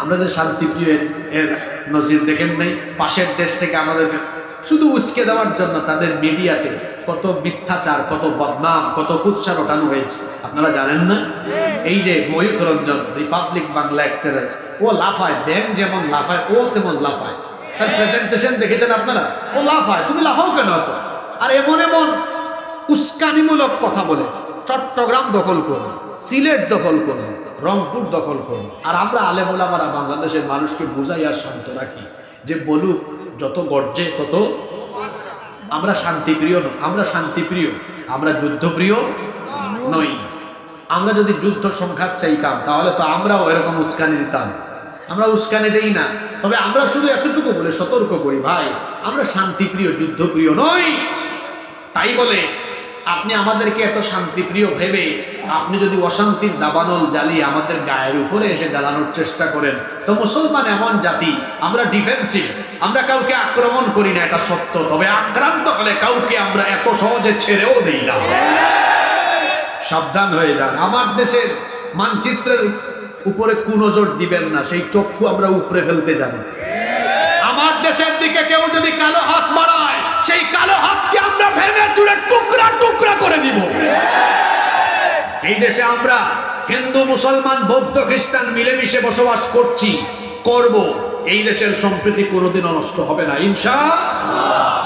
আমরা যে শান্তিপ্রিয় এর নজির দেখেন নাই, পাশের দেশ থেকে আমাদেরকে শুধু উস্কে দেওয়ার জন্য তাদের মিডিয়াতে কত মিথ্যাচার, কত বদনাম, কত কুৎসা রটানো হয়েছে আপনারা জানেন না? এই যে ময়ূখ রঞ্জন রিপাবলিক বাংলা চ্যানেল, ও লাফায়, ব্যাংক যেমন লাফায় ও তেমন লাফায়। তার প্রেজেন্টেশন দেখেছেন আপনারা? ও লাফায়, তুমি লাফাও কেন তো? আর এমন এমন উস্কানিমূলক কথা বলে চট্টগ্রাম দখল করুন, সিলেট দখল করুন, রংপুর দখল করুন। আর আমরা আলেম ওলামারা বাংলাদেশের মানুষকে বুঝাই আর শান্ত রাখি যে বলুক, যত গর্জে তত। আমরা শান্তিপ্রিয় নই, আমরা শান্তিপ্রিয়, আমরা যুদ্ধপ্রিয় নই। আমরা যদি যুদ্ধ সংঘাত চাইতাম তাহলে তো আমরাও এরকম উস্কানি দিতাম। আমরা উস্কানি দেই না, তবে আমরা শুধু এতটুকু বলে সতর্ক করি, ভাই আমরা শান্তিপ্রিয়, যুদ্ধপ্রিয় নই। তাই বলে আপনি আমাদেরকে এত শান্তিপ্রিয় ভেবে আপনি যদি অশান্তির দাবানল জ্বালিয়ে আমাদের গায়ের উপরে এসে জ্বালানোর চেষ্টা করেন, তো মুসলমান এমন জাতি, আমরা ডিফেন্সিভ, আমরা কাউকে আক্রমণ করি না, এটা সত্য। তবে আক্রান্ত হলে কাউকে আমরা এত সহজে ছেড়েও দেই না। সাবধান হয়ে যান। আমার দেশের মানচিত্রের উপরে কুনজর দিবেন না, সেই চক্ষু আমরা উপরে ফেলতে জানি। আমার দেশের দিকে কেউ যদি কালো হাত বাড়ায়, সেই কালো হাতকে আমরা ভেঙে চুরে টুকরা টুকরা করে দিব। এই দেশে আমরা হিন্দু, মুসলমান, বৌদ্ধ, খ্রিস্টান মিলেমিশে বসবাস করছি, করব। এই দেশের সম্প্রীতি কোনোদিনও নষ্ট হবে না ইনশাআল্লাহ।